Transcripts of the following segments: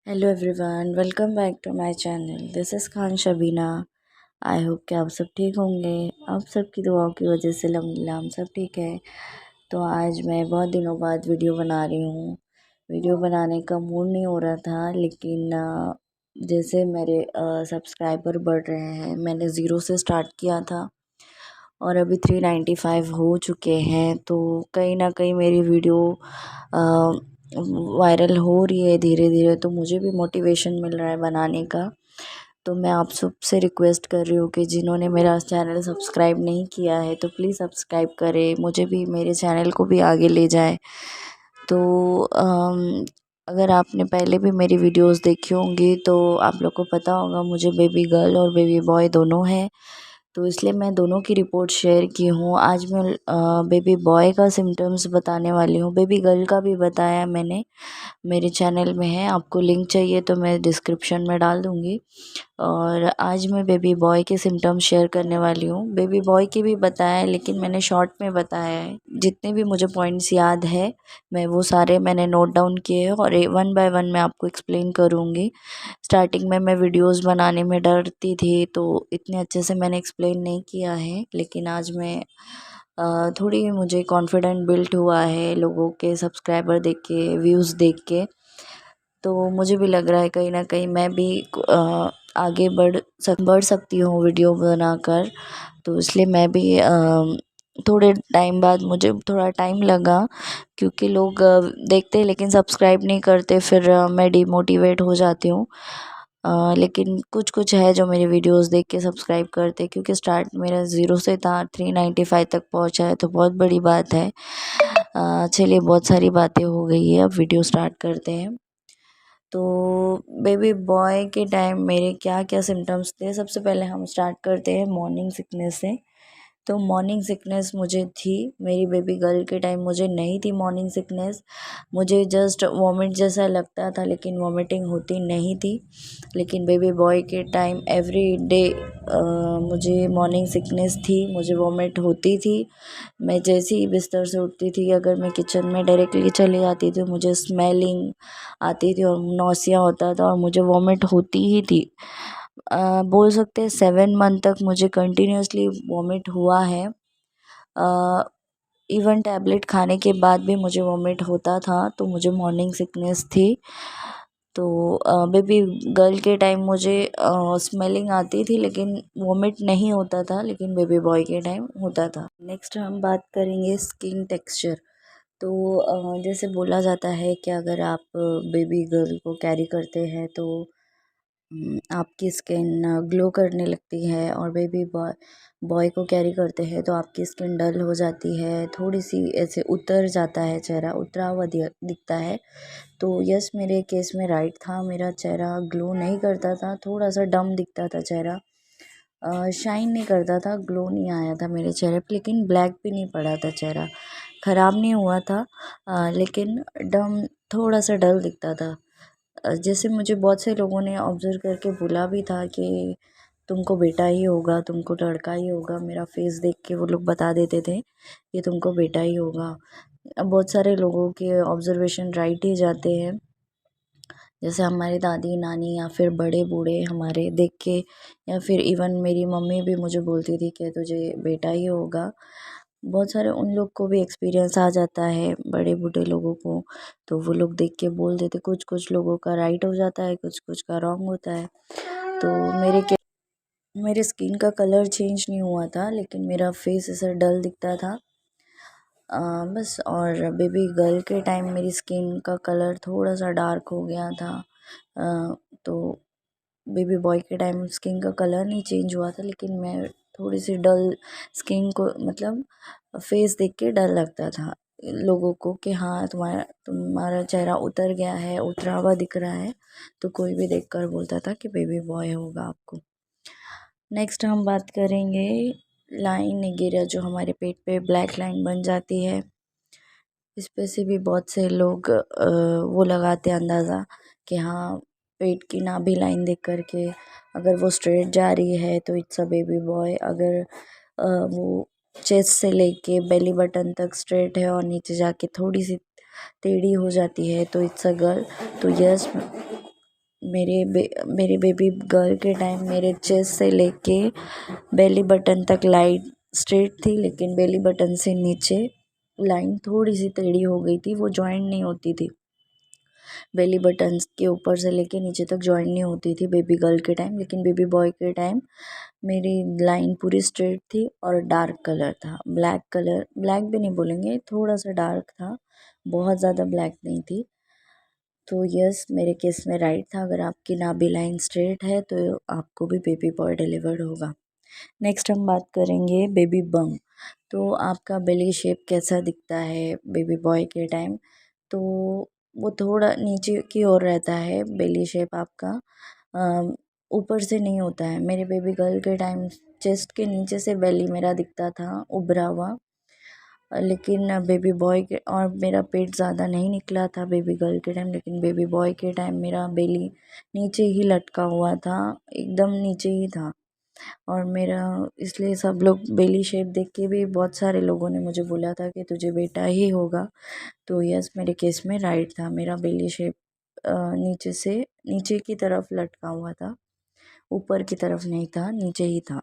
Hello everyone, welcome back to my channel. This is Khan Shabina. I hope कि आप सब ठीक होंगे। आप सबकी दुआओं की वजह से अल्हम्दुलिल्लाह हम सब ठीक है। तो आज मैं बहुत दिनों बाद वीडियो बना रही हूँ। वीडियो बनाने का मूड नहीं हो रहा था, लेकिन जैसे मेरे सब्सक्राइबर बढ़ रहे हैं, मैंने ज़ीरो से स्टार्ट किया था और अभी 395 हो चुके हैं। तो कहीं ना कहीं मेरी वीडियो वायरल हो रही है धीरे धीरे, तो मुझे भी मोटिवेशन मिल रहा है बनाने का। तो मैं आप सबसे रिक्वेस्ट कर रही हूँ कि जिन्होंने मेरा चैनल सब्सक्राइब नहीं किया है तो प्लीज़ सब्सक्राइब करें, मुझे भी मेरे चैनल को भी आगे ले जाए। तो अगर आपने पहले भी मेरी वीडियोस देखी होंगी तो आप लोग को पता होगा मुझे बेबी गर्ल और बेबी बॉय दोनों हैं। तो इसलिए मैं दोनों की रिपोर्ट शेयर की हूँ। आज मैं बेबी बॉय का सिम्टम्स बताने वाली हूँ। बेबी गर्ल का भी बताया मैंने, मेरे चैनल में है, आपको लिंक चाहिए तो मैं डिस्क्रिप्शन में डाल दूँगी। और आज मैं बेबी बॉय के सिम्टम्स शेयर करने वाली हूँ। बेबी बॉय की भी बताया है, लेकिन मैंने शॉर्ट में बताया है। जितने भी मुझे पॉइंट्स याद है मैं वो सारे मैंने नोट डाउन किए हैं और वन बाय वन मैं आपको एक्सप्लेन करूँगी। स्टार्टिंग में मैं वीडियोस बनाने में डरती थी, तो इतने अच्छे से मैंने एक्सप्लेन नहीं किया है, लेकिन आज मैं थोड़ी मुझे कॉन्फिडेंट बिल्ट हुआ है लोगों के सब्सक्राइबर देख के, व्यूज़ देख के। तो मुझे भी लग रहा है कहीं ना कहीं मैं भी आगे बढ़ सकती हूँ वीडियो बनाकर। तो इसलिए मैं भी थोड़े टाइम बाद, मुझे थोड़ा टाइम लगा क्योंकि लोग देखते हैं लेकिन सब्सक्राइब नहीं करते, फिर मैं डिमोटिवेट हो जाती हूँ। लेकिन कुछ कुछ है जो मेरी वीडियोस देख के सब्सक्राइब करते, क्योंकि स्टार्ट मेरा ज़ीरो से था, 395 तक पहुंचा है तो बहुत बड़ी बात है। चलिए, बहुत सारी बातें हो गई है, अब वीडियो स्टार्ट करते हैं। तो बेबी बॉय के टाइम मेरे क्या क्या सिम्टम्स थे, सबसे पहले हम स्टार्ट करते हैं मॉर्निंग सिकनेस से। तो मॉर्निंग सिकनेस मुझे थी, मेरी बेबी गर्ल के टाइम मुझे नहीं थी मॉर्निंग सिकनेस। मुझे जस्ट वॉमिट जैसा लगता था, लेकिन वॉमिटिंग होती नहीं थी। लेकिन बेबी बॉय के टाइम एवरी डे मुझे मॉर्निंग सिकनेस थी, मुझे वॉमिट होती थी। मैं जैसे ही बिस्तर से उठती थी, अगर मैं किचन में डायरेक्टली चली जाती थी, मुझे स्मेलिंग आती थी और नौसिया होता था और मुझे वॉमिट होती ही थी। बोल सकते हैं 7 मंथ तक मुझे कंटिन्यूसली वॉमिट हुआ है। इवन टैबलेट खाने के बाद भी मुझे वॉमिट होता था, तो मुझे मॉर्निंग सिकनेस थी। तो बेबी गर्ल के टाइम मुझे स्मेलिंग आती थी लेकिन वॉमिट नहीं होता था, लेकिन बेबी बॉय के टाइम होता था। नेक्स्ट हम बात करेंगे स्किन टेक्सचर। तो जैसे बोला जाता है कि अगर आप बेबी गर्ल को कैरी करते हैं तो आपकी स्किन ग्लो करने लगती है, और बेबी बॉय बॉय को कैरी करते हैं तो आपकी स्किन डल हो जाती है, थोड़ी सी ऐसे उतर जाता है, चेहरा उतरा हुआ दिखता है। तो यस, मेरे केस में राइट था, मेरा चेहरा ग्लो नहीं करता था, थोड़ा सा डम दिखता था चेहरा, शाइन नहीं करता था, ग्लो नहीं आया था मेरे चेहरे पे, लेकिन ब्लैक भी नहीं पड़ा था चेहरा, ख़राब नहीं हुआ था। लेकिन डम, थोड़ा सा डल दिखता था। जैसे मुझे बहुत से लोगों ने ऑब्ज़र्व करके बोला भी था कि तुमको बेटा ही होगा, तुमको लड़का ही होगा, मेरा फेस देख के वो लोग बता देते थे कि तुमको बेटा ही होगा। अब बहुत सारे लोगों के ऑब्ज़र्वेशन राइट ही जाते हैं, जैसे हमारी दादी नानी या फिर बड़े बूढ़े हमारे देख के, या फिर इवन मेरी मम्मी भी मुझे बोलती थी कि तुझे बेटा ही होगा। बहुत सारे उन लोग को भी एक्सपीरियंस आ जाता है, बड़े बूढ़े लोगों को, तो वो लोग देख के बोल देते। कुछ कुछ लोगों का राइट हो जाता है, कुछ कुछ का रॉन्ग होता है। तो मेरे स्किन का कलर चेंज नहीं हुआ था, लेकिन मेरा फेस ऐसा डल दिखता था। बस, और बेबी गर्ल के टाइम मेरी स्किन का कलर थोड़ा सा डार्क हो गया था। तो बेबी बॉय के टाइम स्किन का कलर नहीं चेंज हुआ था, लेकिन मैं थोड़ी सी डल स्किन को, मतलब फेस देख के डर लगता था लोगों को कि हाँ, तुम्हारा चेहरा उतर गया है, उतरा हुआ दिख रहा है। तो कोई भी देखकर बोलता था कि बेबी बॉय होगा आपको। नेक्स्ट हम बात करेंगे लाइन वगैरह, जो हमारे पेट पे ब्लैक लाइन बन जाती है। इस पे से भी बहुत से लोग वो लगाते अंदाज़ा कि हाँ, पेट की नाभि लाइन देख कर के अगर वो स्ट्रेट जा रही है तो इट्स अ बेबी बॉय, अगर वो चेस्ट से लेके बेली बटन तक स्ट्रेट है और नीचे जाके थोड़ी सी टेढ़ी हो जाती है तो इट्स अ गर्ल। तो यस, मेरे बेबी गर्ल के टाइम मेरे चेस्ट से लेके बेली बटन तक लाइन स्ट्रेट थी, लेकिन बेली बटन से नीचे लाइन थोड़ी सी टेढ़ी हो गई थी, वो जॉइंट नहीं होती थी। बेली बटन के ऊपर से लेके नीचे तक जॉइंट नहीं होती थी बेबी गर्ल के टाइम, लेकिन बेबी बॉय के टाइम मेरी लाइन पूरी स्ट्रेट थी और डार्क कलर था। ब्लैक कलर, ब्लैक भी नहीं बोलेंगे, थोड़ा सा डार्क था, बहुत ज़्यादा ब्लैक नहीं थी। तो यस, मेरे केस में राइट था। अगर आपकी नाभि लाइन स्ट्रेट है तो आपको भी बेबी बॉय डिलीवर्ड होगा। नेक्स्ट हम बात करेंगे बेबी बम। तो आपका बेली शेप कैसा दिखता है बेबी बॉय के टाइम? तो वो थोड़ा नीचे की ओर रहता है बेली शेप आपका, ऊपर से नहीं होता है। मेरे बेबी गर्ल के टाइम चेस्ट के नीचे से बेली मेरा दिखता था उभरा हुआ, लेकिन बेबी बॉय के और मेरा पेट ज़्यादा नहीं निकला था बेबी गर्ल के टाइम, लेकिन बेबी बॉय के टाइम मेरा बेली नीचे ही लटका हुआ था, एकदम नीचे ही था। और मेरा इसलिए सब लोग बेली शेप देख के भी बहुत सारे लोगों ने मुझे बोला था कि तुझे बेटा ही होगा। तो यस, मेरे केस में राइट था। मेरा बेली शेप नीचे से नीचे की तरफ लटका हुआ था, ऊपर की तरफ नहीं था, नीचे ही था।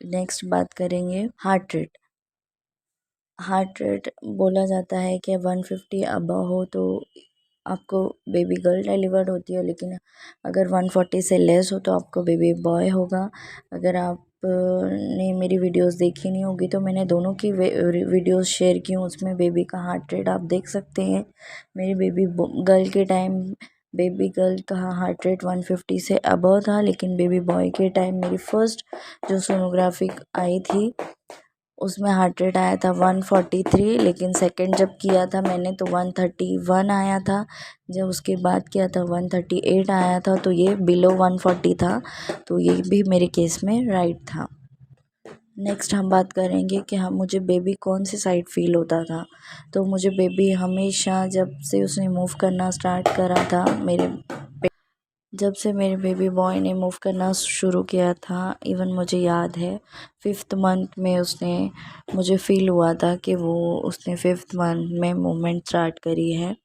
नेक्स्ट बात करेंगे हार्ट रेट। हार्ट रेट बोला जाता है कि 150 अबव हो तो आपको बेबी गर्ल डिलीवर्ड होती है, लेकिन अगर 140 से लेस हो तो आपको बेबी बॉय होगा। अगर आप ने मेरी वीडियोस देखी नहीं होगी तो मैंने दोनों की वीडियोस शेयर की हूँ, उसमें बेबी का हार्ट रेट आप देख सकते हैं। मेरी बेबी गर्ल के टाइम बेबी गर्ल का हार्ट रेट 150 से अबव था, लेकिन बेबी बॉय के टाइम मेरी फर्स्ट जो सोनोग्राफी आई थी उसमें हार्ट रेट आया था 143, लेकिन सेकंड जब किया था मैंने तो 131 आया था। जब उसके बाद किया था 138 आया था, तो ये बिलो 140 था, तो ये भी मेरे केस में राइट था। नेक्स्ट हम बात करेंगे कि हम मुझे बेबी कौन सी साइड फील होता था। तो मुझे बेबी हमेशा जब से उसने मूव करना स्टार्ट करा था, जब से मेरे बेबी बॉय ने मूव करना शुरू किया था, इवन मुझे याद है 5th मंथ में उसने मुझे फ़ील हुआ था कि उसने 5th मंथ में मूवमेंट स्टार्ट करी है।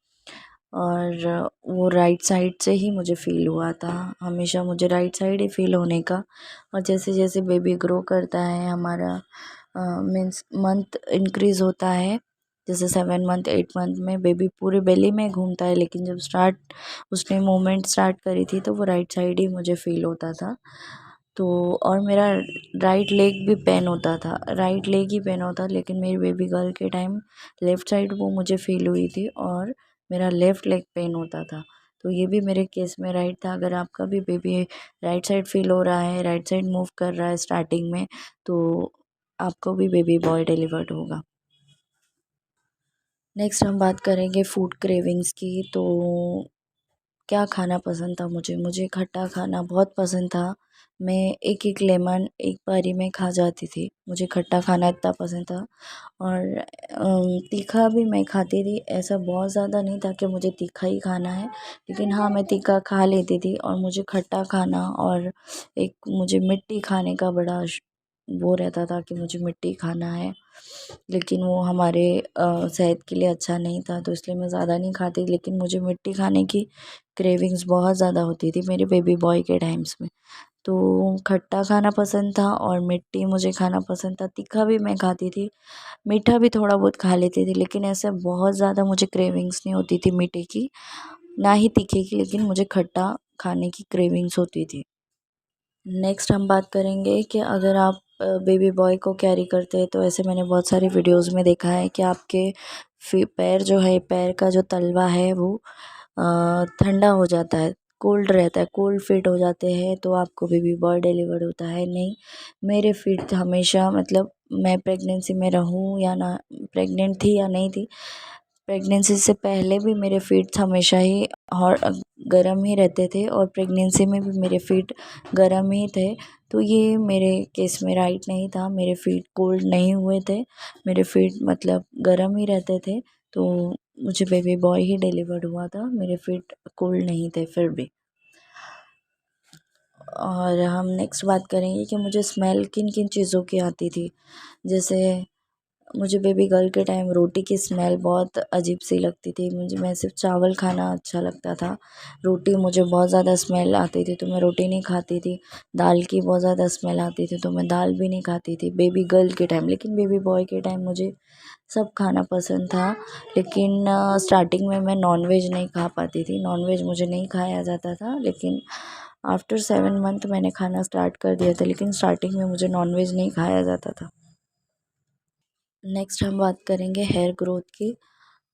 और वो राइट साइड से ही मुझे फ़ील हुआ था, हमेशा मुझे राइट साइड ही फ़ील होने का। और जैसे जैसे बेबी ग्रो करता है हमारा मीन्स मंथ इंक्रीज़ होता है, जैसे 7 मंथ 8 मंथ में बेबी पूरे बेली में घूमता है, लेकिन जब उसने मूवमेंट स्टार्ट करी थी तो वो राइट साइड ही मुझे फ़ील होता था। तो और मेरा राइट लेग भी पेन होता था, राइट लेग ही पेन होता, लेकिन मेरी बेबी गर्ल के टाइम लेफ़्ट साइड वो मुझे फ़ील हुई थी और मेरा लेफ़्ट लेग पेन होता था। तो ये भी मेरे केस में राइट था। अगर आपका भी बेबी राइट साइड फ़ील हो रहा है, राइट साइड मूव कर रहा है स्टार्टिंग में, तो आपको भी बेबी बॉय डिलीवर्ड होगा। नेक्स्ट हम बात करेंगे फूड क्रेविंग्स की। तो क्या खाना पसंद था मुझे खट्टा खाना बहुत पसंद था। मैं एक एक लेमन एक बारी में खा जाती थी, मुझे खट्टा खाना इतना पसंद था। और तीखा भी मैं खाती थी, ऐसा बहुत ज़्यादा नहीं था कि मुझे तीखा ही खाना है, लेकिन हाँ मैं तीखा खा लेती थी। और मुझे खट्टा खाना और एक मुझे मिट्टी खाने का बड़ा वो रहता था कि मुझे मिट्टी खाना है, लेकिन वो हमारे सेहत के लिए अच्छा नहीं था, तो इसलिए मैं ज़्यादा नहीं खाती। लेकिन मुझे मिट्टी खाने की क्रेविंग्स बहुत ज़्यादा होती थी मेरे बेबी बॉय के टाइम्स में। तो खट्टा खाना पसंद था और मिट्टी मुझे खाना पसंद था। तीखा भी मैं खाती थी, मीठा भी थोड़ा बहुत खा लेती थी, लेकिन ऐसे बहुत ज़्यादा मुझे क्रेविंग्स नहीं होती थी मीठे की, ना ही तीखे की, लेकिन मुझे खट्टा खाने की क्रेविंग्स होती थी। नेक्स्ट हम बात करेंगे कि अगर आप बेबी बॉय को कैरी करते हैं तो ऐसे मैंने बहुत सारी वीडियोस में देखा है कि आपके पैर जो है, पैर का जो तलवा है वो ठंडा हो जाता है, कोल्ड रहता है, कोल्ड फीट हो जाते हैं, तो आपको बेबी बॉय डिलीवर्ड होता है। नहीं, मेरे फीट हमेशा, मतलब मैं प्रेगनेंसी में रहूँ या ना, प्रेग्नेंट थी या नहीं थी, प्रेगनेंसी से पहले भी मेरे फीट हमेशा ही हॉट गर्म ही रहते थे, और प्रेगनेंसी में भी मेरे फीट गर्म ही थे। तो ये मेरे केस में राइट नहीं था, मेरे फीट कोल्ड नहीं हुए थे, मेरे फीट मतलब गर्म ही रहते थे। तो मुझे बेबी बॉय ही डिलीवर्ड हुआ था, मेरे फीट कोल्ड नहीं थे फिर भी। और हम नेक्स्ट बात करेंगे कि मुझे स्मेल किन किन चीज़ों की आती थी। जैसे मुझे बेबी गर्ल के टाइम रोटी की स्मेल बहुत अजीब सी लगती थी। मैं सिर्फ चावल खाना अच्छा लगता था। रोटी मुझे बहुत ज़्यादा स्मेल आती थी तो मैं रोटी नहीं खाती थी। दाल की बहुत ज़्यादा स्मेल आती थी तो मैं दाल भी नहीं खाती थी बेबी गर्ल के टाइम। लेकिन बेबी बॉय के टाइम मुझे सब खाना पसंद था। लेकिन स्टार्टिंग में मैं नॉनवेज नहीं खा पाती थी। नॉनवेज मुझे नहीं खाया जाता था, लेकिन आफ्टर 7 मंथ मैंने खाना स्टार्ट कर दिया था। लेकिन स्टार्टिंग में मुझे नॉनवेज नहीं खाया जाता था। नेक्स्ट हम बात करेंगे हेयर ग्रोथ की।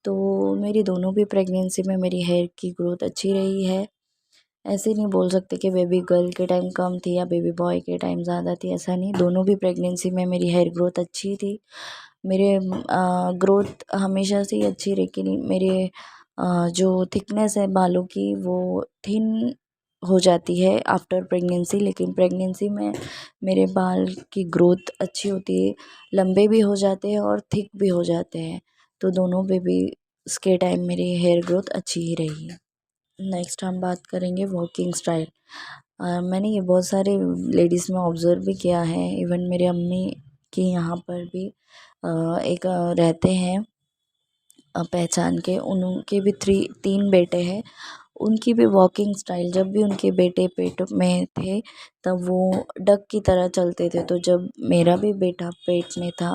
तो मेरी दोनों भी प्रेगनेंसी में मेरी हेयर की ग्रोथ अच्छी रही है। ऐसे नहीं बोल सकते कि बेबी गर्ल के टाइम कम थी या बेबी बॉय के टाइम ज़्यादा थी, ऐसा नहीं। दोनों भी प्रेगनेंसी में मेरी हेयर ग्रोथ अच्छी थी। मेरे ग्रोथ हमेशा से ही अच्छी, लेकिन मेरे जो थिकनेस है बालों की वो थिन हो जाती है आफ्टर प्रेगनेंसी। लेकिन प्रेगनेंसी में मेरे बाल की ग्रोथ अच्छी होती है, लंबे भी हो जाते हैं और थिक भी हो जाते हैं। तो दोनों बेबी के टाइम मेरी हेयर ग्रोथ अच्छी ही रही है। नेक्स्ट हम बात करेंगे वॉकिंग स्टाइल। मैंने ये बहुत सारे लेडीज़ में ऑब्ज़र्व भी किया है। इवन मेरे अम्मी के यहाँ पर भी एक रहते हैं पहचान के, उनके भी 3 बेटे हैं। उनकी भी वॉकिंग स्टाइल, जब भी उनके बेटे पेट में थे तब वो डक की तरह चलते थे। तो जब मेरा भी बेटा पेट में था,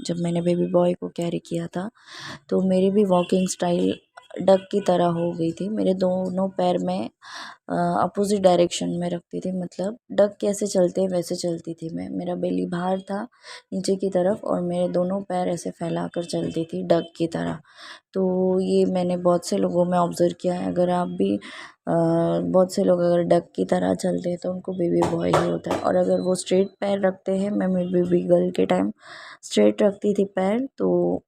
जब मैंने बेबी बॉय को कैरी किया था, तो मेरी भी वॉकिंग स्टाइल डक की तरह हो गई थी। मेरे दोनों पैर में अपोजिट डायरेक्शन में रखती थी, मतलब डक कैसे चलते हैं वैसे चलती थी मैं। मेरा बेली बाहर था नीचे की तरफ और मेरे दोनों पैर ऐसे फैला कर चलती थी डक की तरह। तो ये मैंने बहुत से लोगों में ऑब्ज़र्व किया है। अगर आप भी बहुत से लोग अगर डक की तरह चलते हैं तो उनको बेबी बॉय ही होता है। और अगर वो स्ट्रेट पैर रखते हैं, मैं मेरी बेबी गर्ल के टाइम स्ट्रेट रखती थी पैर, तो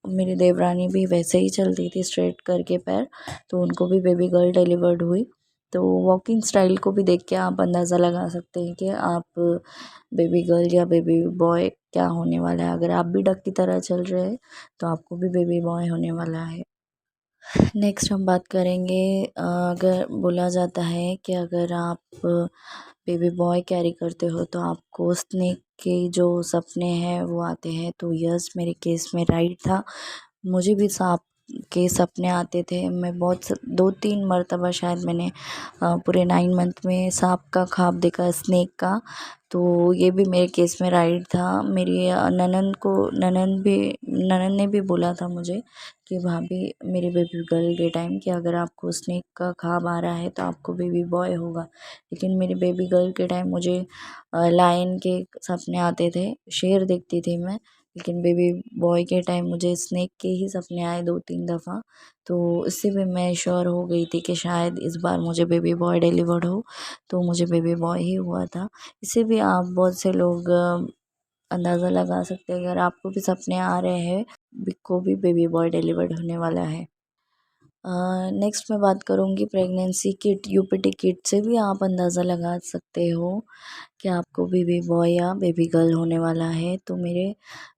मेरी देवरानी भी वैसे ही चलती थी स्ट्रेट करके पैर, तो उनको भी बेबी गर्ल डिलीवर्ड हुई। तो वॉकिंग स्टाइल को भी देख के आप अंदाज़ा लगा सकते हैं कि आप बेबी गर्ल या बेबी बॉय क्या होने वाला है। अगर आप भी डक की तरह चल रहे हैं तो आपको भी बेबी बॉय होने वाला है। नेक्स्ट हम बात करेंगे, अगर बोला जाता है कि अगर आप बेबी बॉय कैरी करते हो तो आपको स्नेक के जो सपने हैं वो आते हैं। तो यस, मेरे केस में राइट था। मुझे भी सांप के सपने आते थे। मैं 2-3 मरतबा शायद मैंने पूरे 9 मंथ में सांप का ख्वाब देखा, स्नेक का। तो ये भी मेरे केस में राइट था। मेरी ननंद ने भी बोला था मुझे कि भाभी, मेरी बेबी गर्ल के टाइम, कि अगर आपको स्नेक का ख्वाब आ रहा है तो आपको बेबी बॉय होगा। लेकिन मेरी बेबी गर्ल के टाइम मुझे लायन के सपने आते थे, शेर देखती थी मैं। लेकिन बेबी बॉय के टाइम मुझे स्नेक के ही सपने आए 2-3 दफ़ा। तो इससे भी मैं श्योर हो गई थी कि शायद इस बार मुझे बेबी बॉय डिलीवर्ड हो। तो मुझे बेबी बॉय ही हुआ था। इससे भी आप बहुत से लोग अंदाज़ा लगा सकते हैं। अगर आपको भी सपने आ रहे हैं, को भी बेबी बॉय डिलीवर्ड होने वाला है। नेक्स्ट मैं बात करूँगी प्रेगनेंसी किट, यूपीटी किट से भी आप अंदाज़ा लगा सकते हो कि आपको बेबी बॉय या बेबी गर्ल होने वाला है। तो मेरे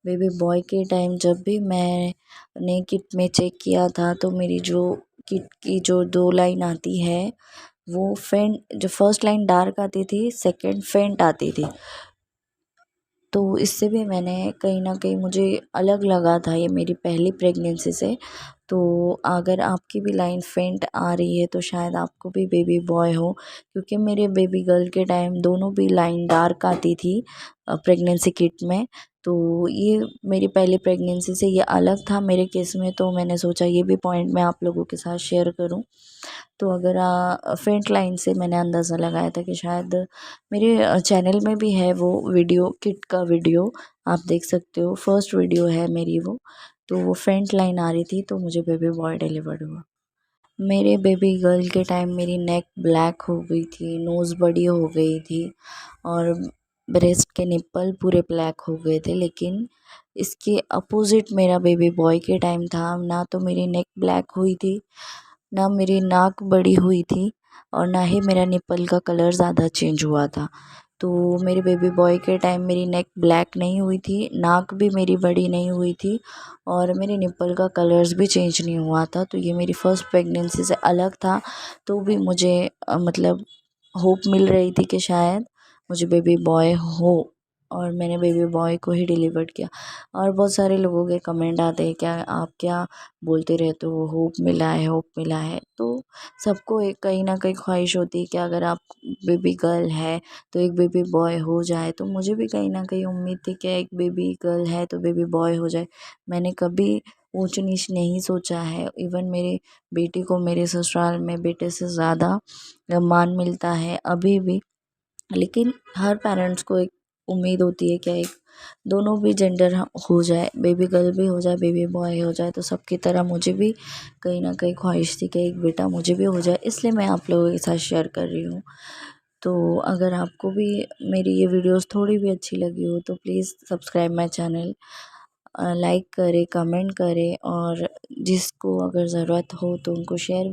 बेबी बॉय के टाइम जब भी मैंने किट में चेक किया था, तो मेरी जो किट की जो 2 लाइन आती है वो फेंट, जो फर्स्ट लाइन डार्क आती थी, सेकंड फेंट आती थी। तो इससे भी मैंने कहीं न कहीं, मुझे अलग लगा था ये मेरी पहली प्रेगनेंसी से। तो अगर आपकी भी लाइन फेंट आ रही है तो शायद आपको भी बेबी बॉय हो, क्योंकि मेरे बेबी गर्ल के टाइम दोनों भी लाइन डार्क आती थी प्रेगनेंसी किट में। तो ये मेरी पहली प्रेगनेंसी से ये अलग था मेरे केस में, तो मैंने सोचा ये भी पॉइंट मैं आप लोगों के साथ शेयर करूं। तो अगर फेंट लाइन से मैंने अंदाज़ा लगाया था कि शायद मेरे चैनल में भी है वो वीडियो, किट का वीडियो आप देख सकते हो, फर्स्ट वीडियो है मेरी वो। तो वो फेंट लाइन आ रही थी तो मुझे बेबी बॉय डिलीवर्ड हुआ। मेरे बेबी गर्ल के टाइम मेरी नेक ब्लैक हो गई थी, नोज़ बड़ी हो गई थी और ब्रेस्ट के निप्पल पूरे ब्लैक हो गए थे। लेकिन इसके अपोज़िट मेरा बेबी बॉय के टाइम था। ना तो मेरी नेक ब्लैक हुई थी, ना मेरी नाक बड़ी हुई थी, और ना ही मेरा निप्पल का कलर ज़्यादा चेंज हुआ था। तो मेरे बेबी बॉय के टाइम मेरी नेक ब्लैक नहीं हुई थी, नाक भी मेरी बड़ी नहीं हुई थी, और मेरे निप्पल का कलर्स भी चेंज नहीं हुआ था। तो ये मेरी फ़र्स्ट प्रेगनेंसी से अलग था। तो भी मुझे मतलब होप मिल रही थी कि शायद मुझे बेबी बॉय हो, और मैंने बेबी बॉय को ही डिलीवर किया। और बहुत सारे लोगों के कमेंट आते हैं, क्या आप क्या बोलते रहते हो, होप मिला है, होप मिला है। तो सबको एक कहीं ना कहीं ख्वाहिश होती है कि अगर आप बेबी गर्ल है तो एक बेबी बॉय हो जाए। तो मुझे भी कहीं ना कहीं उम्मीद थी कि एक बेबी गर्ल है तो बेबी बॉय हो जाए। मैंने कभी ऊंच नीच नहीं सोचा है। इवन मेरी बेटी को मेरे ससुराल में बेटे से ज़्यादा मान मिलता है अभी भी। लेकिन हर पेरेंट्स को एक उम्मीद होती है कि एक दोनों भी जेंडर हो जाए, बेबी गर्ल भी हो जाए, बेबी बॉय हो जाए। तो सबकी तरह मुझे भी कहीं ना कहीं ख्वाहिश थी कि एक बेटा मुझे भी हो जाए, इसलिए मैं आप लोगों के साथ शेयर कर रही हूँ। तो अगर आपको भी मेरी ये वीडियोस थोड़ी भी अच्छी लगी हो तो please subscribe my channel, like करें, कमेंट करें, और जिसको अगर ज़रूरत हो तो उनको शेयर भी